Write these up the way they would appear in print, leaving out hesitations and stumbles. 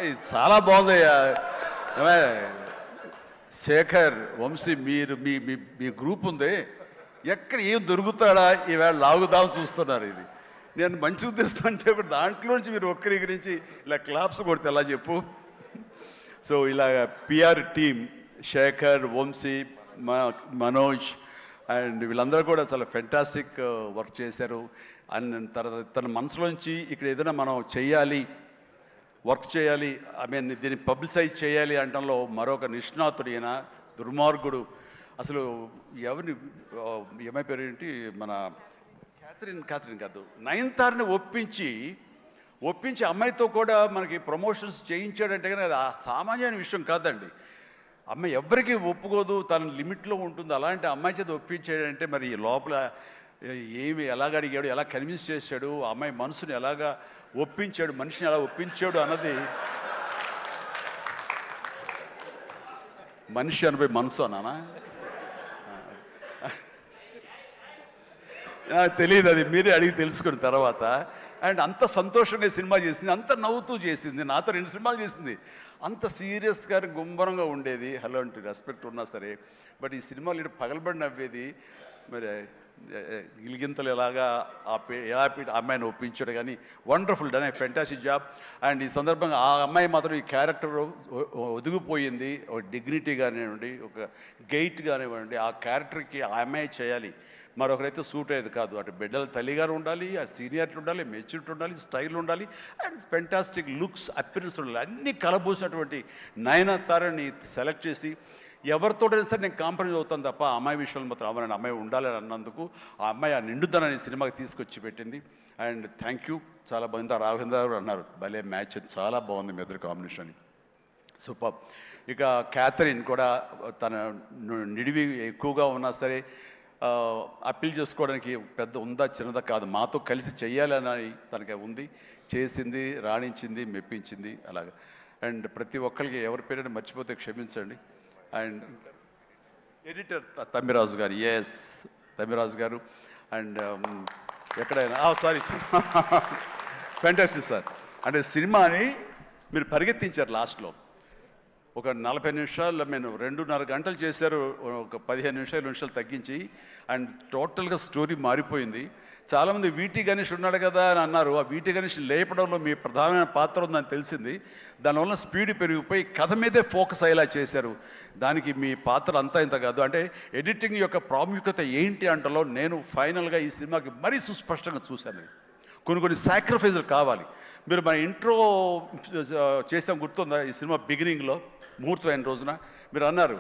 ఇది చాలా బాగుందయ్యా. శేఖర్, వంశీ, మీరు మీ మీ మీ గ్రూప్ ఉంది, ఎక్కడ ఏం దొరుకుతాడా ఈవేళ లాగుదాం చూస్తున్నారు. ఇది నేను మంచి ఉద్దేశం అంటే దాంట్లోంచి మీరు ఒక్కరి గురించి ఇలా క్లాప్స్ కొడితే ఎలా చెప్పు. సో ఇలా PR team Shekhar, Vamshi, Manoj and వీళ్ళందరూ కూడా చాలా ఫెంటాస్టిక్ వర్క్ చేశారు. అండ్ తర్వాత తన మనసులోంచి ఇక్కడ ఏదైనా మనం చెయ్యాలి, వర్క్ చేయాలి, ఐ మీన్ దీన్ని పబ్లిసైజ్ చేయాలి అంటంలో మరొక నిష్ణాతుడు ఈయన. దుర్మార్గుడు అసలు. ఎవరిని ఏమై పేరు ఏంటి, మన క్యాథరిన్ కాదు, నయనతారని ఒప్పించి అమ్మాయితో కూడా మనకి ప్రమోషన్స్ చేయించాడంటే కానీ అది ఆ సామాన్యమైన విషయం కాదండి. అమ్మాయి ఎవరికి ఒప్పుకోదు, తన లిమిట్లో ఉంటుంది. అలాంటి అమ్మాయి చేత ఒప్పించాడంటే మరి లోపల ఏమి ఎలాగ అడిగాడు, ఎలా కన్విన్స్ చేశాడు, ఆ అమ్మాయి మనసుని ఎలాగా ఒప్పించాడు, మనిషిని ఎలా ఒప్పించాడు అన్నది. మనిషి అనిపోయి మనసు అన్నానా తెలియదు, అది మీరే అడిగి తెలుసుకున్న తర్వాత. అండ్ అంత సంతోషంగా సినిమా చేసింది, అంత నవ్వుతూ చేసింది. నాతో 2 సినిమాలు చేసింది. అంత సీరియస్గా గుంభరంగా ఉండేది, అలాంటి రెస్పెక్ట్ ఉన్నా సరే. బట్ ఈ సినిమాలు ఇటు పగలబడి నవ్వేది. మరి గిలిగింతలు ఎలాగా ఎలా అమ్మాయిని ఒప్పించాడు. కానీ wonderful done, fantastic job. And ఈ సందర్భంగా ఆ అమ్మాయి మాత్రం ఈ క్యారెక్టర్ ఒదిగిపోయింది. ఒక డిగ్నిటీ కానివ్వండి, ఒక గెయిట్ కానివ్వండి, ఆ క్యారెక్టర్కి ఆ అమ్మాయి చేయాలి, మరొకరైతే సూట్ అయ్యేది కాదు. అటు బిడ్డల తల్లిగారు ఉండాలి, ఆ సీనియారిటీ ఉండాలి, మెచ్యూరిటీ ఉండాలి, స్టైల్ ఉండాలి, అండ్ ఫెంటాస్టిక్ లుక్స్, అపిరెన్స్ ఉండాలి. అన్నీ కలబోసినటువంటి నయనతారని సెలెక్ట్ చేసి ఎవరితోటైనా సరే నేను కాంప్రమైజ్ అవుతాను తప్ప ఆ అమ్మాయి విషయంలో మాత్రం అమ్మాయి అమ్మాయి ఉండాలని అన్నందుకు ఆ అమ్మాయి ఆ నిండుదనాన్ని సినిమాకి తీసుకొచ్చి పెట్టింది. And thank you. చాలా బాగుంది. రాఘవేంద్ర గారు అన్నారు భలే మ్యాచ్, చాలా బాగుంది మీ ఇద్దరు కాంబినేషన్. సూపర్. ఇక క్యాథరిన్ కూడా తన నిడివి ఎక్కువగా ఉన్నా సరే అప్పీల్ చేసుకోవడానికి పెద్ద ఉందా చిన్నదా కాదు, మాతో కలిసి చెయ్యాలని తనకి ఉంది. చేసింది, రాణించింది, మెప్పించింది అలాగా. అండ్ ప్రతి ఒక్కరికి ఎవరి పేరైనా మర్చిపోతే క్షమించండి. అండ్ ఎడిటర్ తమ్మిరాజు గారు, ఎస్ తమ్మిరాజు గారు. అండ్ ఎక్కడైనా సారీ ఫెంటాస్టిక్ సార్. అంటే సినిమాని మీరు పరిగెత్తించారు లాస్ట్లో. ఒక 40 నిమిషాల్లో నేను 2.5 గంటలు చేశారు, ఒక 15 నిమిషాలు తగ్గించి. అండ్ టోటల్గా స్టోరీ మారిపోయింది. చాలామంది వీటి గణేష్ ఉన్నాడు కదా అని అన్నారు. ఆ వీటి గణేష్ లేపడంలో మీ ప్రధానమైన పాత్ర ఉందని తెలిసింది. దానివల్ల స్పీడ్ పెరిగిపోయి కథ మీదే ఫోకస్ అయ్యేలా చేశారు. దానికి మీ పాత్ర అంతా ఇంత కాదు. అంటే ఎడిటింగ్ యొక్క ప్రాముఖ్యత ఏంటి అంటలో నేను ఫైనల్గా ఈ సినిమాకి మరీ సుస్పష్టంగా చూశాను. కొన్ని సాక్రిఫైజులు కావాలి. మీరు మన ఇంట్రో చేసాం గుర్తుందా, ఈ సినిమా బిగినింగ్లో ముహూర్తం అయిన రోజున మీరు అన్నారు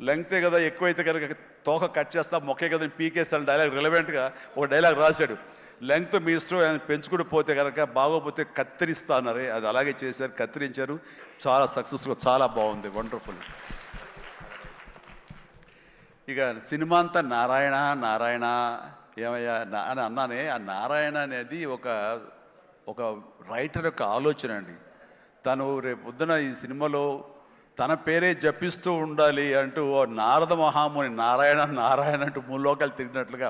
లెంగ్తే కదా, ఎక్కువైతే కనుక తోక కట్ చేస్తా, మొక్కే కదా పీకేస్తాను డైలాగ్. రిలవెంట్గా ఒక డైలాగ్ రాశాడు, లెంగ్త్ మీ ఇష్టం, పెంచుకుంటూ పోతే కనుక బాగోపోతే కత్తిరిస్తా అన్నారు. అది అలాగే చేశారు, కత్తిరించారు. చాలా సక్సెస్ఫుల్, చాలా బాగుంది, వండర్ఫుల్. ఇక సినిమా అంతా నారాయణ ఏమయ్యా అని అన్నానే. ఆ నారాయణ అనేది ఒక రైటర్ యొక్క ఆలోచన అండి. తను రేపు పొద్దున ఈ సినిమాలో తన పేరే జపిస్తూ ఉండాలి అంటూ నారద మహాముని నారాయణ అంటూ 3 లోకాలు తిరిగినట్లుగా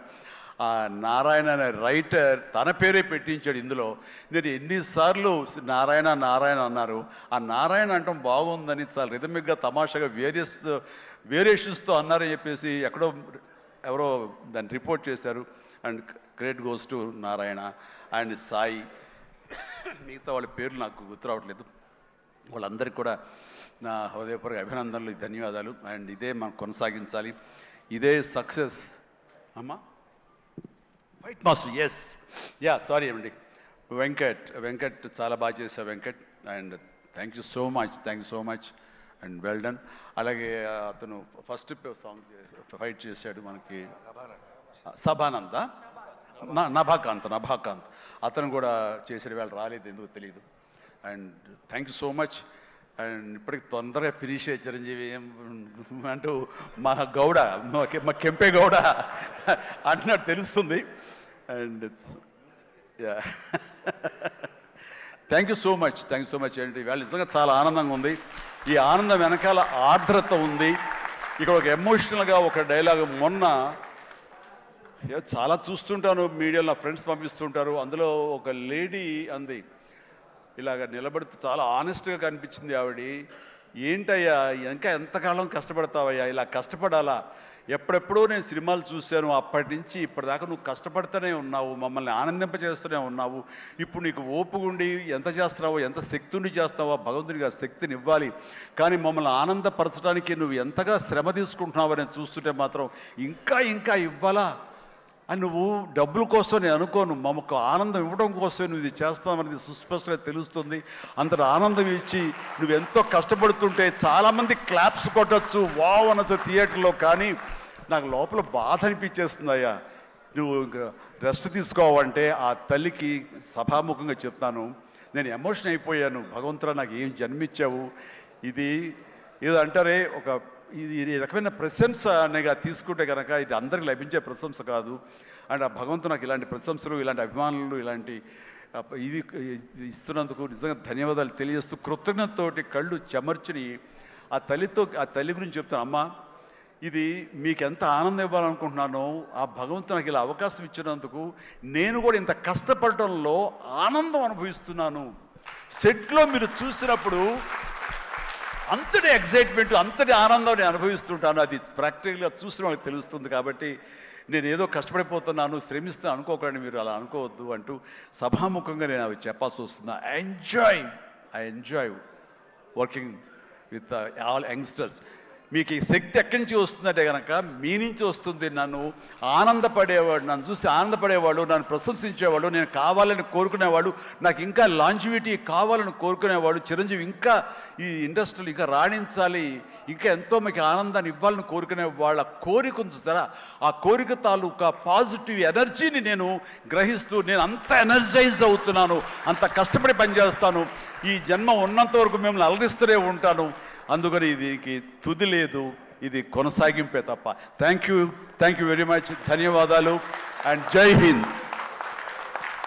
ఆ నారాయణ అనే రైటర్ తన పేరే పెట్టించాడు ఇందులో. నేను ఎన్నిసార్లు నారాయణ అన్నారు. ఆ నారాయణ అంటాం బాగుందని చాలా రిథమిక్గా తమాషాగా వేరియేషన్స్తో అన్నారని చెప్పేసి ఎవరో దాన్ని రిపోర్ట్ చేశారు. And credit goes to Narayana and Sai. మిగతా వాళ్ళ పేర్లు నాకు గుర్తు రావట్లేదు. వాళ్ళందరికీ కూడా నా హృదయపూర్వక అభినందనలు, ధన్యవాదాలు. అండ్ ఇదే మనం కొనసాగించాలి, ఇదే సక్సెస్. అమ్మా ఫైట్ మాస్టర్, ఎస్ సారీ అండి, వెంకట్ చాలా బాగా చేశారు Venkat. And thank you so much and well done. అలాగే అతను ఫస్ట్ సాంగ్ ఫైట్ చేశాడు మనకి సభానంద, నభాకాంత్ అతను కూడా చేసాడు. వేళ రాలేదు, ఎందుకు తెలియదు. And thank you so much. And ఇప్పటికి తొందరగా ఫినిష్ అయ్యే చిరంజీవి అంటూ మా గౌడ, మా కెంపే గౌడ అంటున్నట్టు తెలుస్తుంది. And thank you so much ఏంటి ఇవాళ నిజంగా చాలా ఆనందంగా ఉంది. ఈ ఆనందం వెనకాల ఆర్ద్రత ఉంది. ఇక్కడ ఒక ఎమోషనల్గా ఒక డైలాగ్ మొన్న చాలా చూస్తుంటాను మీడియాలో, నా ఫ్రెండ్స్ పంపిస్తుంటారు. అందులో ఒక లేడీ అంది, ఇలాగ నిలబడుతూ చాలా ఆనెస్ట్గా కనిపించింది ఆవిడ. ఏంటయ్యా ఇంకా ఎంతకాలం కష్టపడతావయ్యా, ఇలా కష్టపడాలా? ఎప్పుడెప్పుడో నేను సినిమాలు చూశాను, అప్పటి నుంచి ఇప్పటిదాకా నువ్వు కష్టపడుతూనే ఉన్నావు, మమ్మల్ని ఆనందింపజేస్తూనే ఉన్నావు. ఇప్పుడు నీకు ఓపుగుండి ఎంత చేస్తున్నావో, ఎంత శక్తిని చేస్తావో భగవంతుడికి ఆ శక్తిని ఇవ్వాలి. కానీ మమ్మల్ని ఆనందపరచడానికి నువ్వు ఎంతగా శ్రమ తీసుకుంటున్నావు అని చూస్తుంటే మాత్రం ఇంకా ఇంకా ఇవ్వాలా అని. నువ్వు డబ్బుల కోసం నేను అనుకోను, మమ్మకు ఆనందం ఇవ్వడం కోసమే నువ్వు ఇది చేస్తావనేది సుస్పష్టంగా తెలుస్తుంది. అంతటి ఆనందం ఇచ్చి నువ్వు ఎంతో కష్టపడుతుంటే చాలామంది క్లాప్స్ కొట్టచ్చు, వావ్ అనొచ్చు థియేటర్లో, కానీ నాకు లోపల బాధ అనిపించేస్తుందయ్యా. నువ్వు రెస్ట్ తీసుకోవాలంటే ఆ తల్లికి సభాముఖంగా చెప్తాను, నేను ఎమోషన్ అయిపోయాను. భగవంతుడా నాకు ఏం జన్మించావు. ఇది ఏదో అంటారే, ఒక ఇది రకమైన ప్రశంస అనేగా తీసుకుంటే కనుక ఇది అందరికి లభించే ప్రశంస కాదు. అండ్ ఆ భగవంతుడు నాకు ఇలాంటి ప్రశంసలు, ఇలాంటి అభిమానులు, ఇలాంటి ఇది ఇస్తున్నందుకు నిజంగా ధన్యవాదాలు తెలియజేస్తూ కృతజ్ఞతతోటి కళ్ళు చెమర్చుని ఆ తల్లి గురించి చెప్తాను. అమ్మ, ఇది మీకు ఎంత ఆనందం ఇవ్వాలనుకుంటున్నానో ఆ భగవంతుడు నాకు ఇలా అవకాశం ఇచ్చినందుకు నేను కూడా ఇంత కష్టపడటంలో ఆనందం అనుభవిస్తున్నాను. సెట్లో మీరు చూసినప్పుడు అంతటి ఎగ్జైట్మెంట్, అంతటి ఆనందం నేను అనుభవిస్తుంటాను. అది ప్రాక్టికల్గా చూసిన వాళ్ళకి తెలుస్తుంది. కాబట్టి నేను ఏదో కష్టపడిపోతున్నాను, శ్రమిస్తాను అనుకోకండి, మీరు అలా అనుకోవద్దు అంటూ సభాముఖంగా నేను అవి చెప్పాల్సి వస్తుంది. I enjoy working with all youngsters. మీకు ఈ శక్తి ఎక్కడి నుంచి వస్తుందంటే కనుక మీ నుంచి వస్తుంది. నన్ను ఆనందపడేవాడు, నన్ను చూసి ఆనందపడేవాడు, నన్ను ప్రశంసించేవాడు, నేను కావాలని కోరుకునేవాడు, నాకు ఇంకా లాంజివిటీ కావాలని కోరుకునేవాడు, చిరంజీవి ఇంకా ఈ ఇండస్ట్రీలో ఇంకా రాణించాలి, ఇంకా ఎంతో మీకు ఆనందాన్ని ఇవ్వాలని కోరుకునే వాళ్ళ కోరిక ఉంది చూసారా, ఆ కోరిక తాలూకా పాజిటివ్ ఎనర్జీని నేను గ్రహిస్తూ నేను అంత ఎనర్జైజ్ అవుతున్నాను, అంత కష్టపడి పనిచేస్తాను. ఈ జన్మ ఉన్నంత వరకు మిమ్మల్ని అలరిస్తూనే ఉంటాను. అందుకని దీనికి తుది లేదు, ఇది కొనసాగింపే తప్ప. Thank you very much. ధన్యవాదాలు అండ్ జై Hind.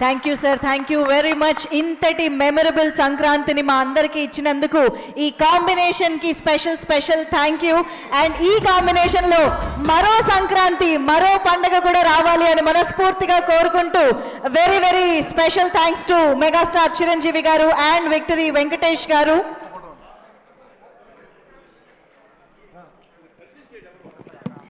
Thank you sir, thank you very much. ఇంతటి మెమరబుల్ సంక్రాంతిని మా అందరికీ ఇచ్చినందుకు ఈ కాంబినేషన్కి స్పెషల్ థ్యాంక్ యూ. అండ్ ఈ కాంబినేషన్లో మరో సంక్రాంతి, మరో పండగ కూడా రావాలి అని మనస్ఫూర్తిగా కోరుకుంటూ very special thanks to megastar Chiranjeevi గారు అండ్ విక్టరీ వెంకటేష్ గారు.